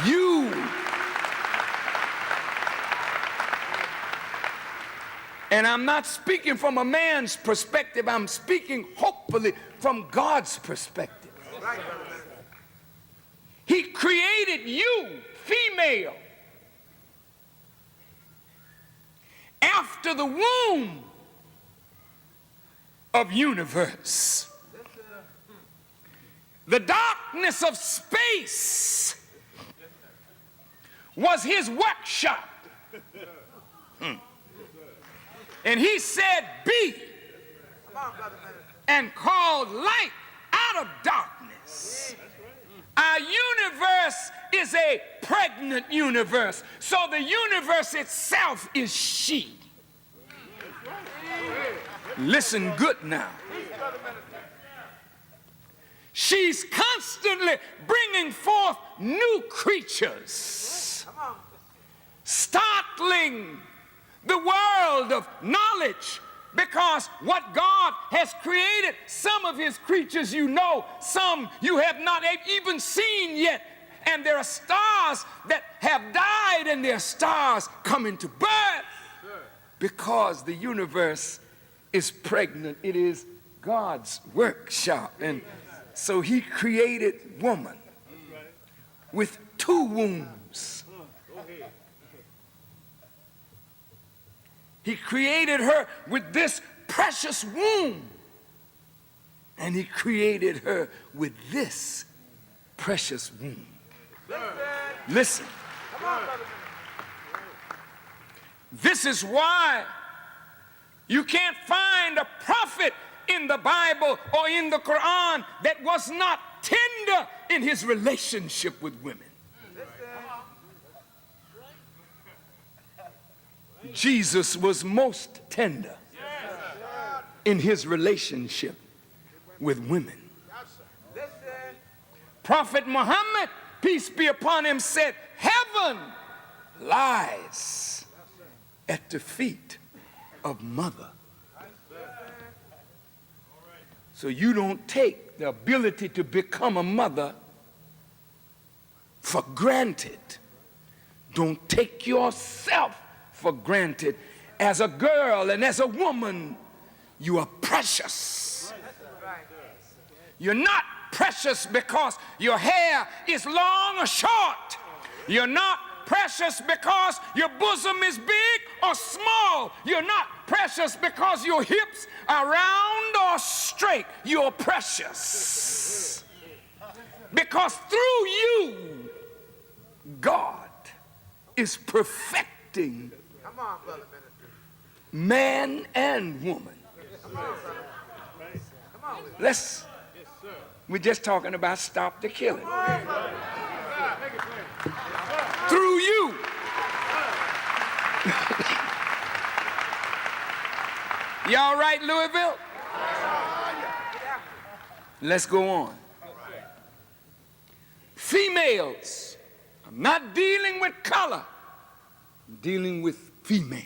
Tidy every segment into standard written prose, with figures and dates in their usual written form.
You. And I'm not speaking from a man's perspective. I'm speaking hopefully from God's perspective. He created you, female, after the womb of universe. The darkness of space was his workshop. And he said, be, and called light out of darkness. Our universe is a pregnant universe, so the universe itself is she. Listen good now. She's constantly bringing forth new creatures, startling the world of knowledge, because what God has created, some of his creatures you know, some you have not even seen yet. And there are stars that have died and there are stars coming to birth because the universe is pregnant. It is God's workshop. And so he created woman with two wombs. He created her with this precious womb. And he created her with this precious womb. Listen. This is why you can't find a prophet in the Bible or in the Quran that was not tender in his relationship with women. Jesus was most tender in his relationship with women. Prophet Muhammad, peace be upon him, said, heaven lies at the feet of mother. So you don't take the ability to become a mother for granted. Don't take yourself for granted. As a girl and as a woman, you are precious. You're not precious because your hair is long or short. You're not precious because your bosom is big or small. You're not precious because your hips are round or straight. You're precious because through you, God is perfecting man and woman. We're just talking about stop the killing. Through you. Y'all right, Louisville? Let's go on. Females. I'm not dealing with color. I'm dealing with females.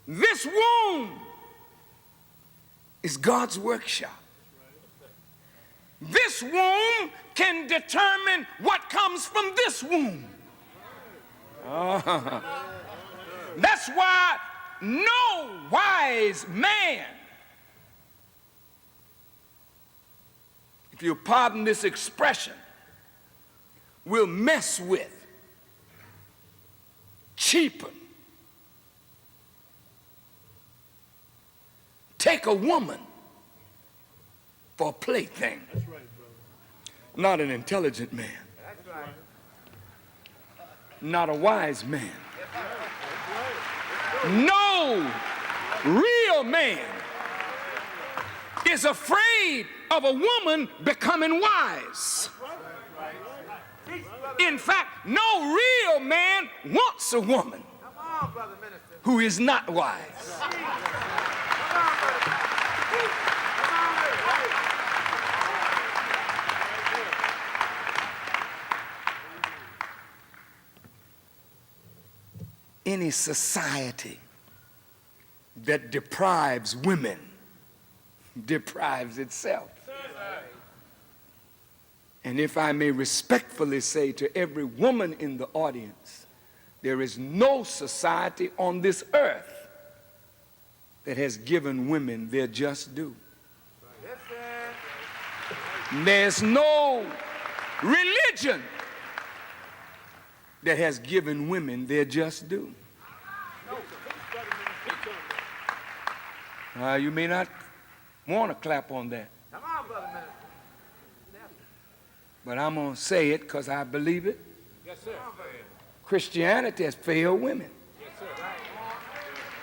This womb is God's workshop. This womb can determine what comes from this womb. That's why no wise man, if you pardon this expression, will mess with, cheapen, take a woman for a plaything. That's right, brother. Not an intelligent man. That's right. Not a wise man. No real man is afraid of a woman becoming wise. In fact, no real man wants a woman who is not wise. Any society that deprives women deprives itself. And if I may respectfully say to every woman in the audience, there is no society on this earth that has given women their just due. There's no religion that has given women their just due. You may not want to clap on that. But I'm going to say it because I believe it. Yes, sir. Christianity has failed women. Yes, sir.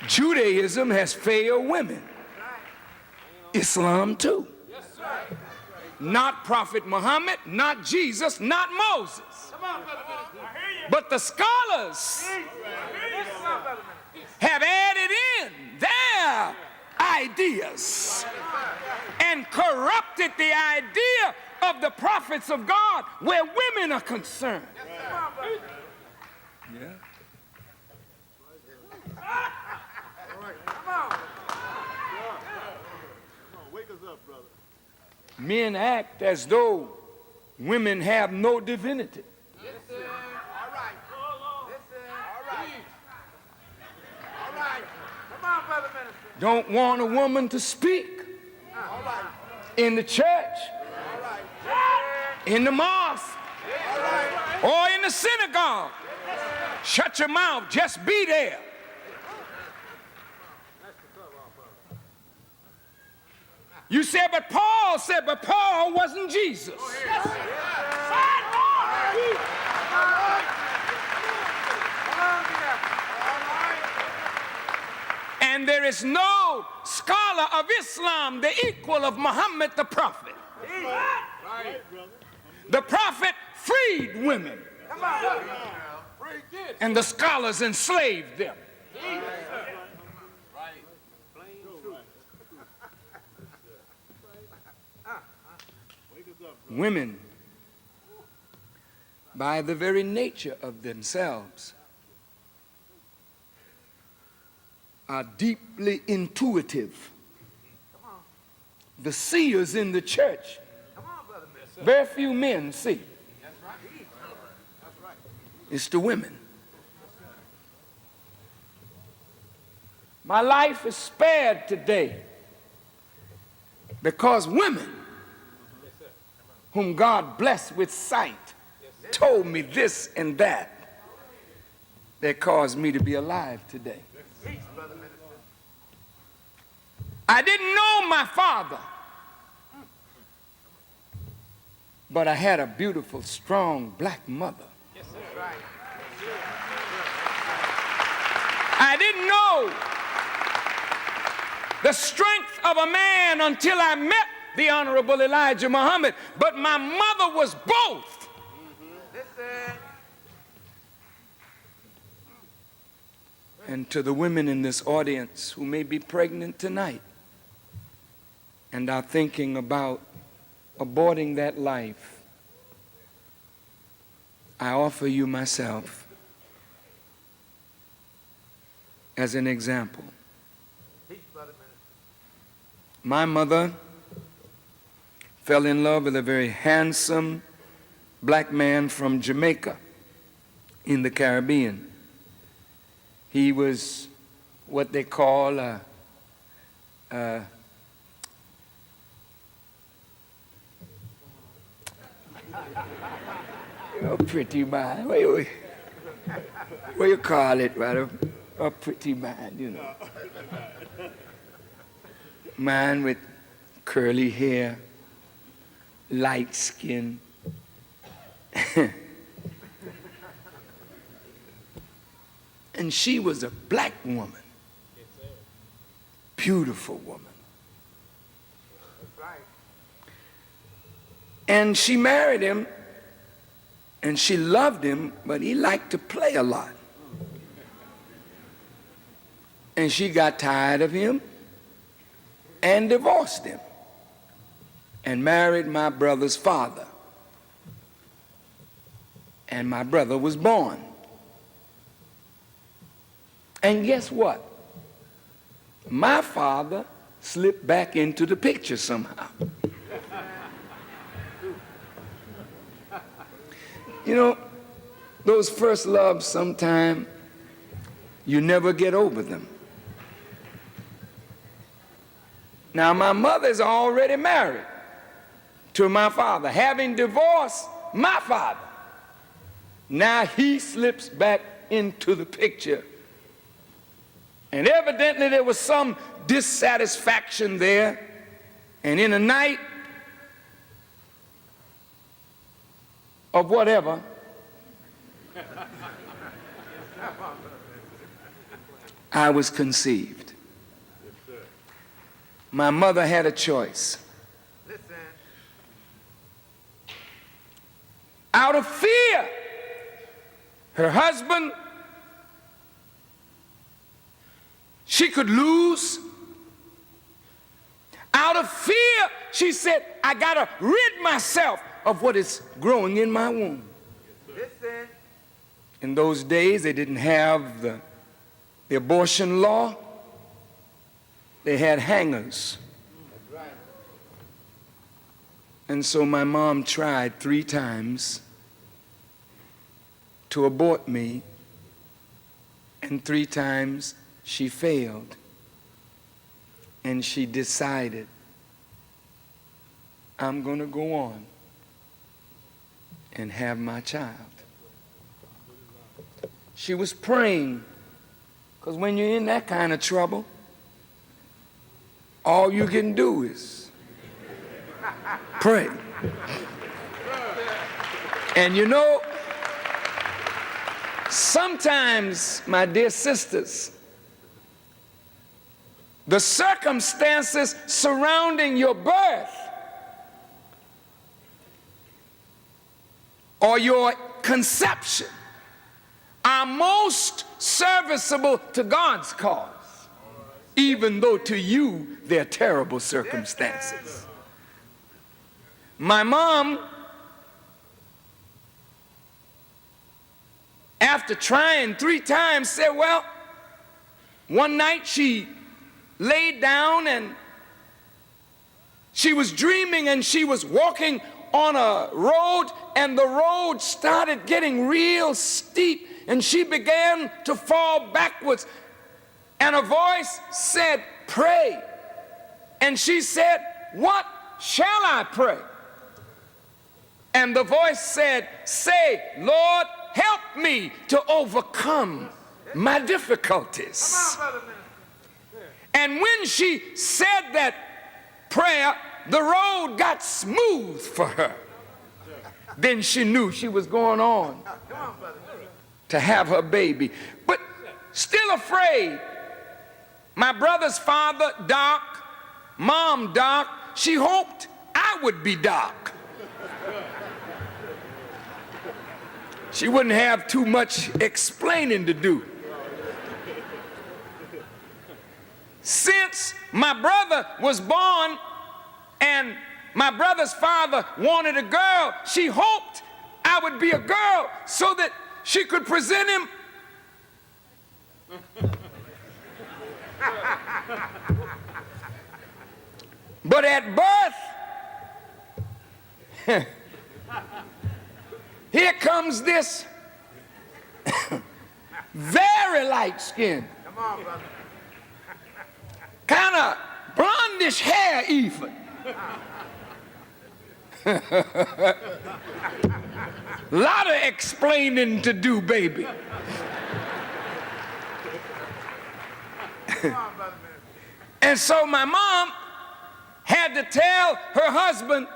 Judaism has failed women. Islam too. Yes, sir. Not Prophet Muhammad, not Jesus, not Moses. But the scholars have added in their ideas and corrupted the idea of the prophets of God where women are concerned. Yeah. Wake us up, brother. Men act as though women have no divinity. Yes, sir. All right. Yes, sir. All right. All right. Come on, brother minister. Don't want a woman to speak All right. in the church, All right. in the mosque, All right. or in the synagogue. Shut your mouth, just be there. You said, but Paul wasn't Jesus. And there is no scholar of Islam the equal of Muhammad the prophet. The prophet freed women, and the scholars enslaved them. Women, by the very nature of themselves, are deeply intuitive. The seers in the church, very few men see. It's the women. My life is spared today because women whom God blessed with sight told me this and that caused me to be alive today. I didn't know my father, but I had a beautiful, strong black mother. I didn't know the strength of a man until I met the Honorable Elijah Muhammad, but my mother was both. And to the women in this audience who may be pregnant tonight and are thinking about aborting that life, I offer you myself as an example. My mother fell in love with a very handsome black man from Jamaica in the Caribbean. He was what they call a pretty man. What you call it, right? A pretty man, you know. Man with curly hair, light skin. And she was a black woman. Beautiful woman. And she married him, and she loved him, but he liked to play a lot. And she got tired of him and divorced him and married my brother's father. And my brother was born. And guess what? My father slipped back into the picture somehow. You know, those first loves, sometime you never get over them. Now, my mother's already married to my father, having divorced my father. Now he slips back into the picture. And evidently there was some dissatisfaction there. And in a night of whatever, I was conceived. My mother had a choice. Out of fear, her husband, she could lose. Out of fear, she said, I gotta rid myself of what is growing in my womb. Listen. In those days, they didn't have the abortion law. They had hangers. That's right. And so my mom tried 3 times to abort me, and 3 times she failed. And she decided, I'm going to go on and have my child. She was praying, because when you're in that kind of trouble, all you can do is pray. And you know, sometimes, my dear sisters, the circumstances surrounding your birth or your conception are most serviceable to God's cause, even though to you they're terrible circumstances. My mom, after trying 3 times, said, well, one night she laid down and she was dreaming, and she was walking on a road, and the road started getting real steep, and she began to fall backwards, and a voice said, pray. And she said, what shall I pray? And the voice said, say, Lord, help me to overcome my difficulties. Come on, brother. And when she said that prayer, the road got smooth for her. Then she knew she was going on to have her baby. But still afraid. My brother's father, Doc, Mom, Doc, she hoped I would be Doc. She wouldn't have too much explaining to do. Since my brother was born and my brother's father wanted a girl, she hoped I would be a girl so that she could present him. But at birth, here comes this very light skin. Come on, brother. Kind of blondish hair even. Lot of explaining to do, baby. And so my mom had to tell her husband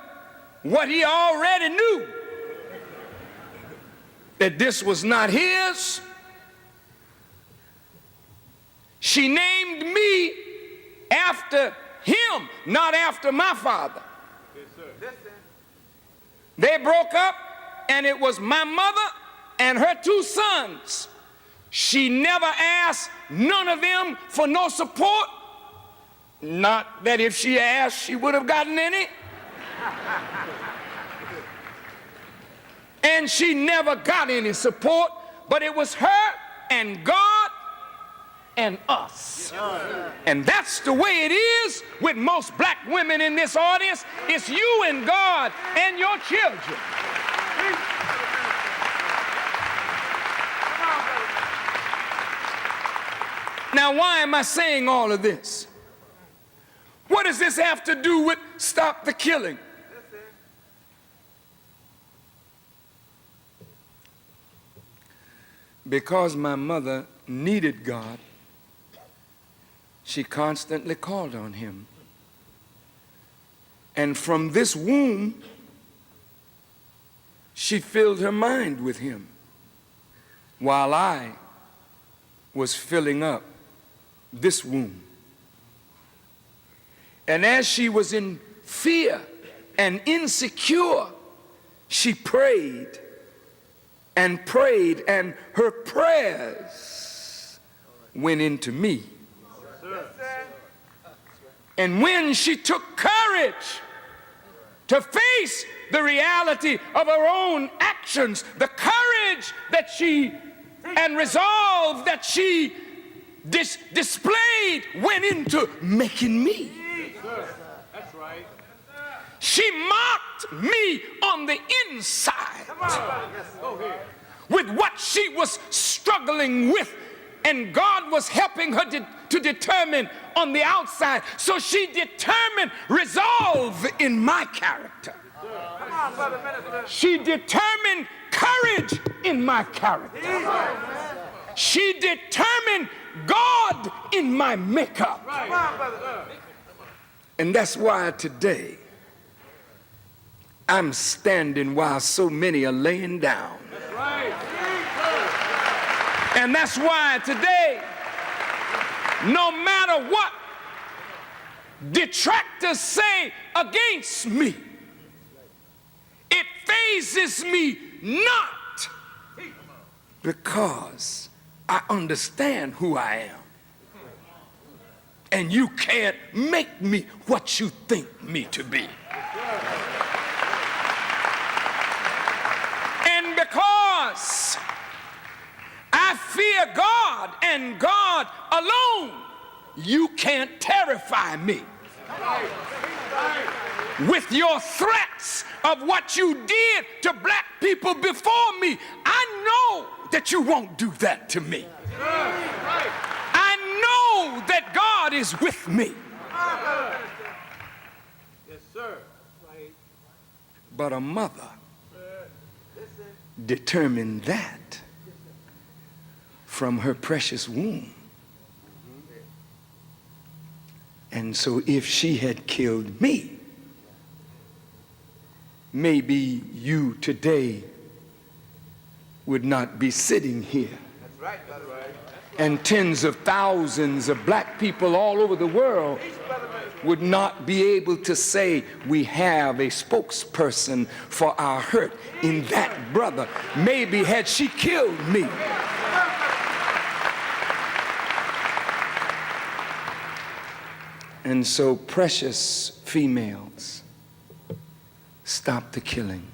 what he already knew, that this was not his. She named me after him, not after my father. Yes, sir. They broke up, and it was my mother and her 2 sons. She never asked none of them for no support. Not that if she asked, she would have gotten any. And she never got any support, but it was her and God and us. And that's the way it is with most black women in this audience. It's you and God and your children. Now, why am I saying all of this? What does this have to do with stop the killing? Because my mother needed God, she constantly called on him. And from this womb, she filled her mind with him while I was filling up this womb. And as she was in fear and insecure, she prayed and prayed, and her prayers went into me. And when she took courage to face the reality of her own actions, the courage that she and resolve that she displayed went into making me. That's right. She mocked me on the inside with what she was struggling with, and God was helping her to determine on the outside. So she determined resolve in my character. Come on, brother minister. She determined courage in my character. She determined God in my makeup. Come on, brother. And that's why today I'm standing while so many are laying down. That's right. And that's why today, no matter what detractors say against me, it phases me not, because I understand who I am. And you can't make me what you think me to be. And because I fear God and God alone, you can't terrify me with your threats of what you did to black people before me. I know that you won't do that to me. I know that God is with me. Yes, sir. But a mother determined that from her precious womb. And so if she had killed me, maybe you today would not be sitting here. That's right, brother. And tens of thousands of black people all over the world would not be able to say, we have a spokesperson for our hurt in that brother. Maybe had she killed me, and so precious females, stop the killing.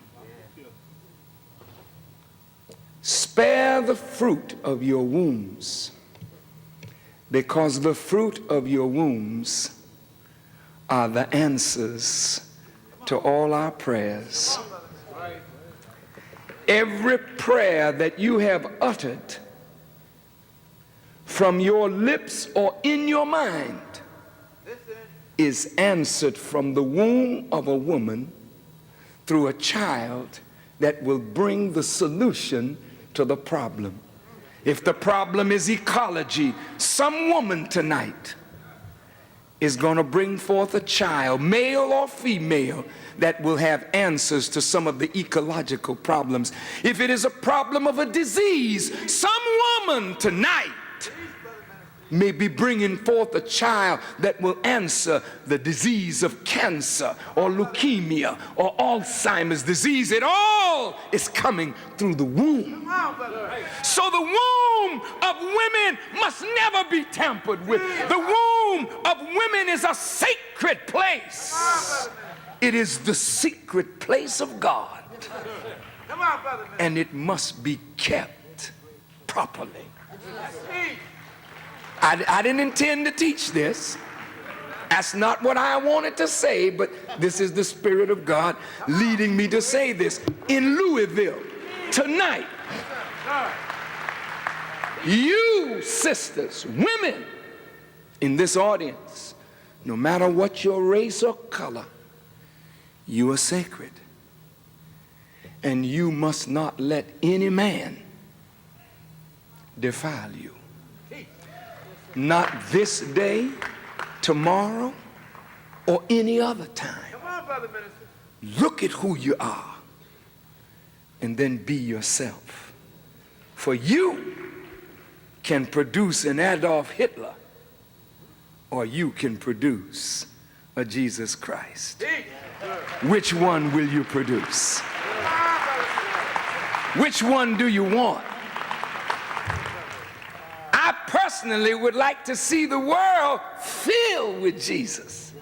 Spare the fruit of your wombs, because the fruit of your wombs are the answers to all our prayers. Every prayer that you have uttered from your lips or in your mind is answered from the womb of a woman through a child that will bring the solution to the problem. If the problem is ecology, some woman tonight is going to bring forth a child, male or female, that will have answers to some of the ecological problems. If it is a problem of a disease, some woman tonight may be bringing forth a child that will answer the disease of cancer or leukemia or Alzheimer's disease. It all is coming through the womb. So the womb of women must never be tampered with. The womb of women is a sacred place. It is the secret place of God. And it must be kept properly. I didn't intend to teach this. That's not what I wanted to say, but this is the Spirit of God leading me to say this. In Louisville, tonight, you sisters, women, in this audience, no matter what your race or color, you are sacred. And you must not let any man defile you. Not this day, tomorrow, or any other time. Come on, Brother Minister. Look at who you are and then be yourself. For you can produce an Adolf Hitler, or you can produce a Jesus Christ. Which one will you produce? Which one do you want? I personally would like to see the world filled with Jesus.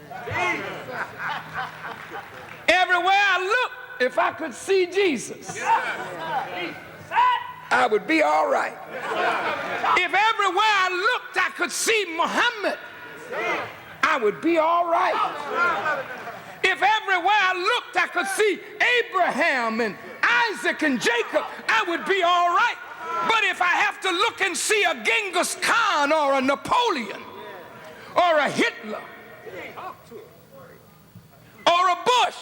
Everywhere I look, if I could see Jesus, I would be all right. If everywhere I looked I could see Muhammad, I would be all right. If everywhere I looked I could see Abraham and Isaac and Jacob, I would be all right. But if I have to look and see a Genghis Khan or a Napoleon or a Hitler or a Bush,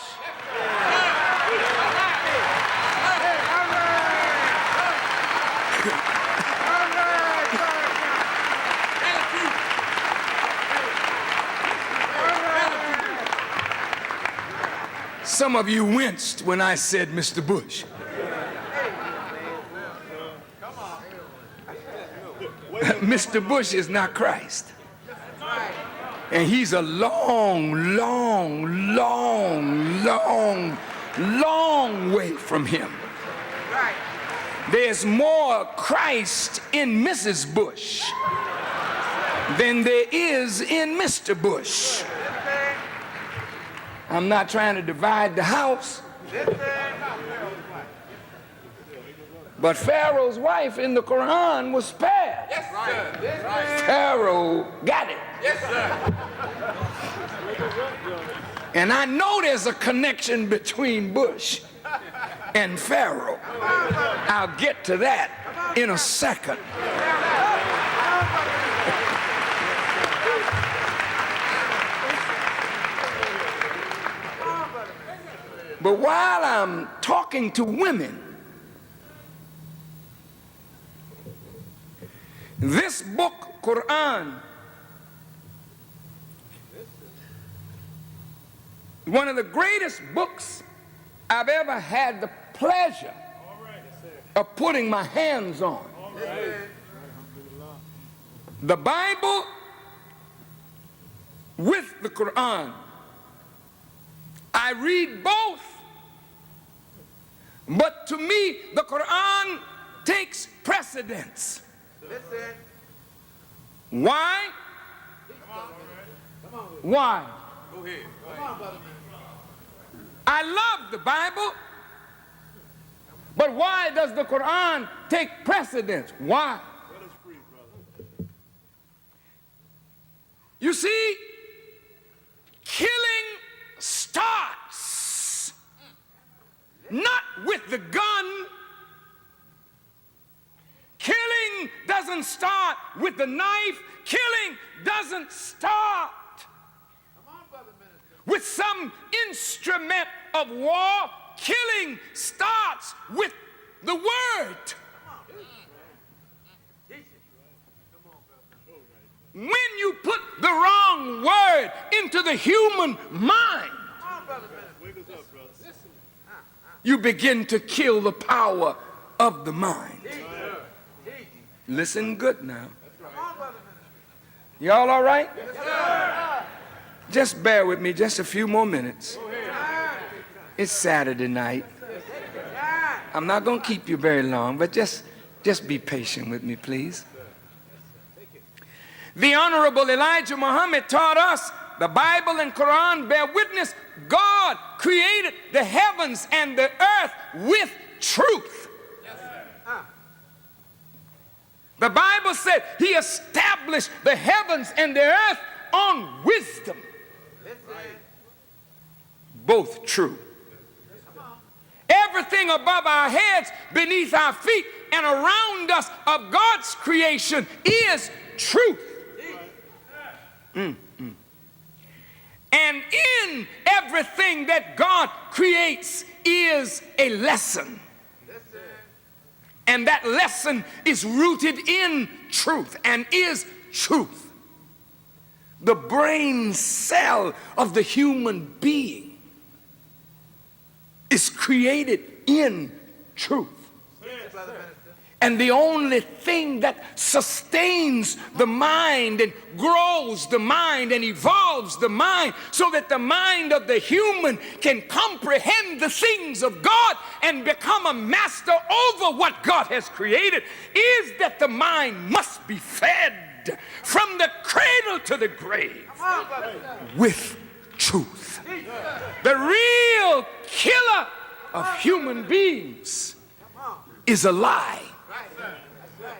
some of you winced when I said Mr. Bush. Mr. Bush is not Christ. And he's a long, long, long, long, long way from him. There's more Christ in Mrs. Bush than there is in Mr. Bush. I'm not trying to divide the house, but Pharaoh's wife in the Quran was spared. Yes, sir. Pharaoh got it. Yes, sir. And I know there's a connection between Bush and Pharaoh. I'll get to that in a second. But while I'm talking to women, this book, Quran, one of the greatest books I've ever had the pleasure of putting my hands on. The Bible with the Quran. I read both, but to me the Quran takes precedence. Listen. Why? Why? Go ahead. Come on, brother. I love the Bible, but why does the Quran take precedence? Why? You see, killing starts not with the gun. Killing doesn't start with the knife. Killing doesn't start with some instrument of war. Killing starts with the word. When you put the wrong word into the human mind, you begin to kill the power of the mind. Listen good now. Y'all all right? Just bear with me just a few more minutes. It's Saturday night. I'm not going to keep you very long, but just be patient with me, please. The Honorable Elijah Muhammad taught us, the Bible and Quran bear witness, God created the heavens and the earth with truth. The Bible said he established the heavens and the earth on wisdom. Both true. Everything above our heads, beneath our feet, and around us of God's creation is truth. And in everything that God creates is a lesson. And that lesson is rooted in truth and is truth. The brain cell of the human being is created in truth. And the only thing that sustains the mind and grows the mind and evolves the mind so that the mind of the human can comprehend the things of God and become a master over what God has created is that the mind must be fed from the cradle to the grave with truth. The real killer of human beings is a lie.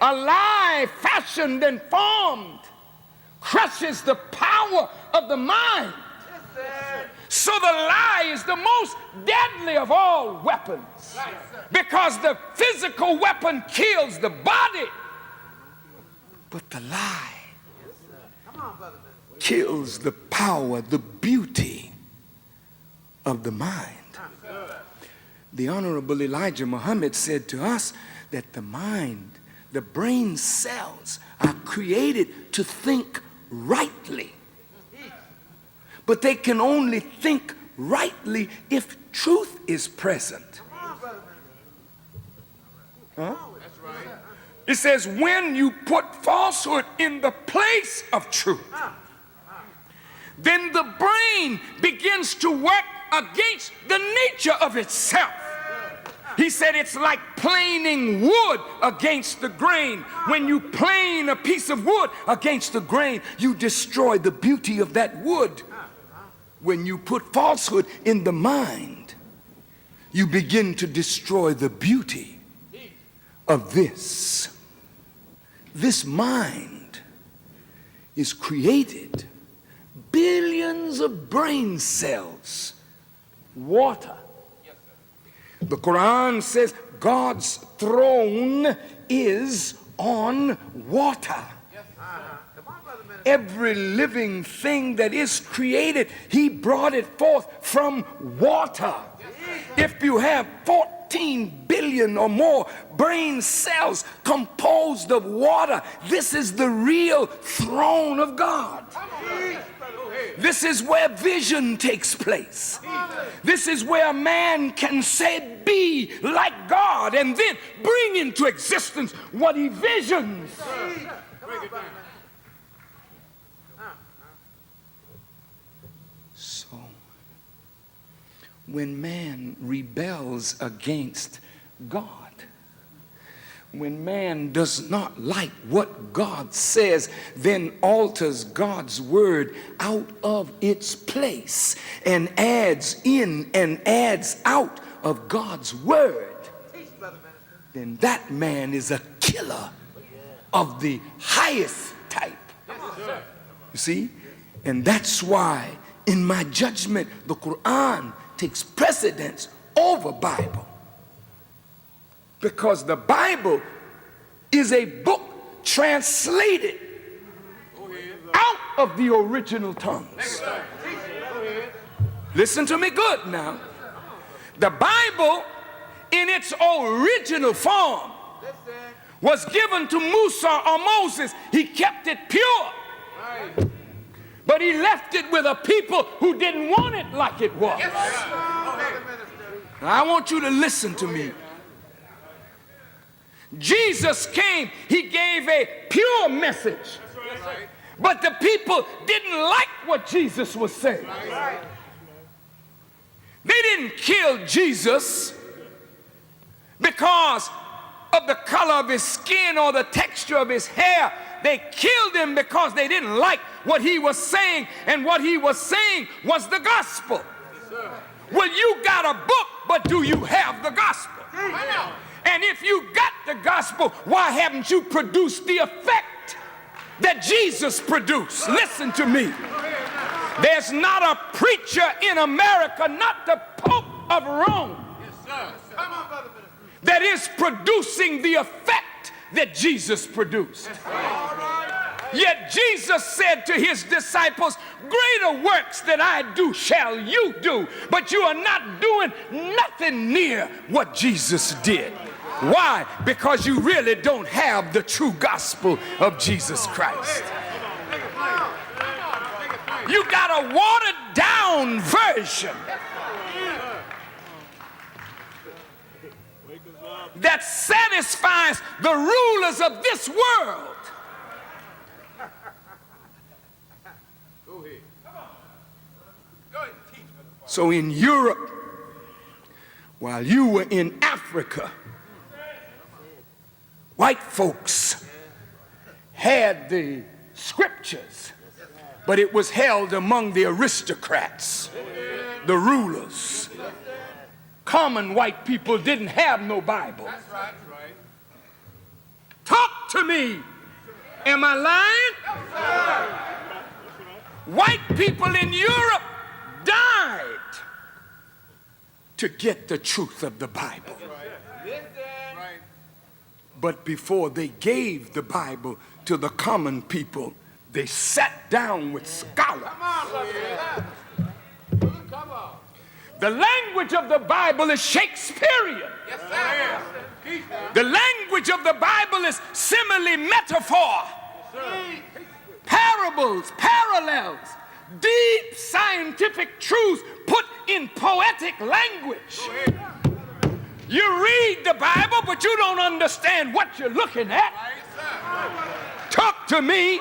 A lie fashioned and formed crushes the power of the mind. So the lie is the most deadly of all weapons because the physical weapon kills the body, but the lie kills the power, the beauty of the mind. The Honorable Elijah Muhammad said to us that the mind, the brain cells are created to think rightly. But they can only think rightly if truth is present. Huh? It says when you put falsehood in the place of truth, then the brain begins to work against the nature of itself. He said it's like planing wood against the grain. When you plane a piece of wood against the grain, you destroy the beauty of that wood. When you put falsehood in the mind, you begin to destroy the beauty of this. This mind is created, billions of brain cells, water. The Quran says God's throne is on water. Every living thing that is created, he brought it forth from water. If you have 14 billion or more brain cells composed of water, this is the real throne of God. This is where vision takes place. This is where a man can say, be like God, and then bring into existence what he visions. So, when man rebels against God, when man does not like what God says, then alters God's word out of its place and adds in and adds out of God's word, then that man is a killer of the highest type. You see? And that's why, in my judgment, the Quran takes precedence over Bible. Because the Bible is a book translated out of the original tongues. Listen to me good now. The Bible in its original form was given to Musa or Moses. He kept it pure. But he left it with a people who didn't want it like it was. Now, I want you to listen to me. Jesus came, he gave a pure message. But the people didn't like what Jesus was saying. They didn't kill Jesus because of the color of his skin or the texture of his hair. They killed him because they didn't like what he was saying, and what he was saying was the gospel. Well, you got a book, but do you have the gospel? And if you got the gospel, why haven't you produced the effect that Jesus produced? Listen to me. There's not a preacher in America, not the Pope of Rome, that is producing the effect that Jesus produced. Yet Jesus said to his disciples, greater works than I do shall you do. But you are not doing nothing near what Jesus did. Why? Because you really don't have the true gospel of Jesus Christ. You got a watered down version that satisfies the rulers of this world. So in Europe, while you were in Africa, white folks had the scriptures, but it was held among the aristocrats, the rulers. Common white people didn't have no Bible. Talk to me. Am I lying? White people in Europe died to get the truth of the Bible. But before they gave the Bible to the common people, they sat down with scholars. The language of the Bible is Shakespearean. The language of the Bible is simile, metaphor, parables, parallels, deep scientific truths put in poetic language. You read the Bible, but you don't understand what you're looking at. Talk to me.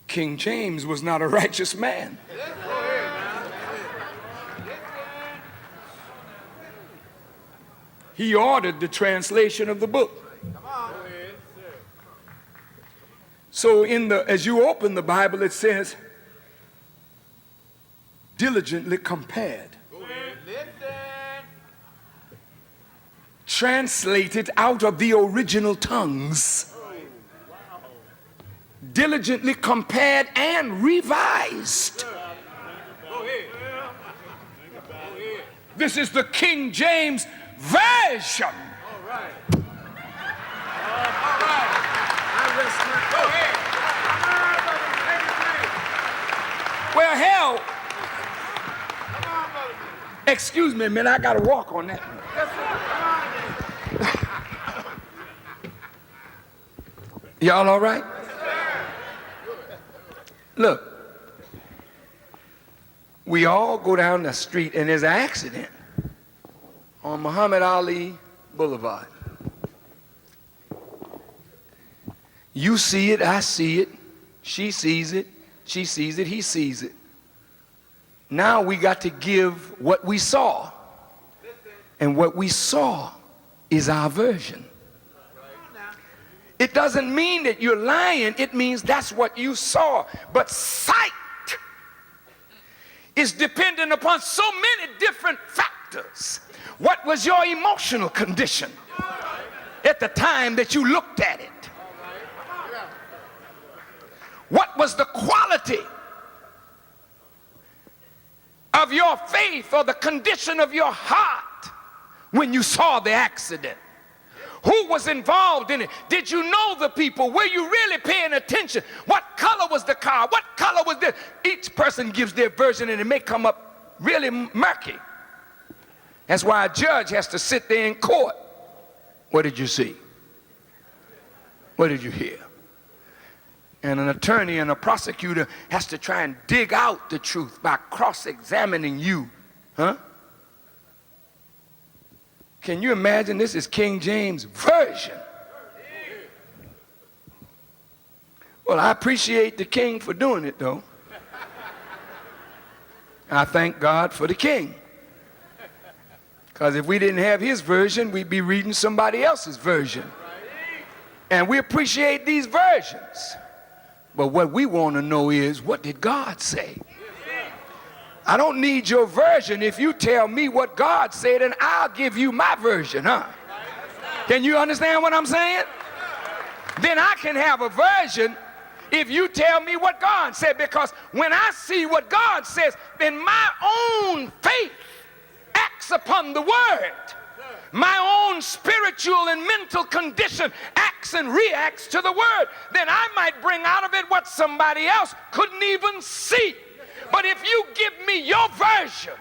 King James was not a righteous man. He ordered the translation of the book. So as you open the Bible, it says, diligently compared. Translated out of the original tongues. Diligently compared and revised. This is the King James Version. Well, hell, excuse me a minute, I got to walk on that one. Y'all all right? Look, we all go down the street and there's an accident on Muhammad Ali Boulevard. You see it, I see it, she sees it, he sees it. Now we got to give what we saw. And what we saw is our version. It doesn't mean that you're lying, it means that's what you saw. But sight is dependent upon so many different factors. What was your emotional condition at the time that you looked at it? What was the quality of your faith or the condition of your heart when you saw the accident? Who was involved in it? Did you know the people? Were you really paying attention? What color was the car? What color was this? Each person gives their version and it may come up really murky. That's why a judge has to sit there in court. What did you see? What did you hear? And an attorney and a prosecutor has to try and dig out the truth by cross-examining you. Huh? Can you imagine? This is King James Version. Well, I appreciate the king for doing it, though. I thank God for the king. Because if we didn't have his version, we'd be reading somebody else's version. And we appreciate these versions. But what we want to know is, what did God say? I don't need your version. If you tell me what God said, then I'll give you my version, huh? Can you understand what I'm saying? Then I can have a version if you tell me what God said, because when I see what God says, then my own faith acts upon the word. My own spiritual and mental condition acts and reacts to the word. Then I might bring out of it what somebody else couldn't even see. But if you give me your version,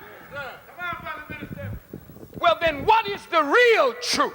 well, then what is the real truth?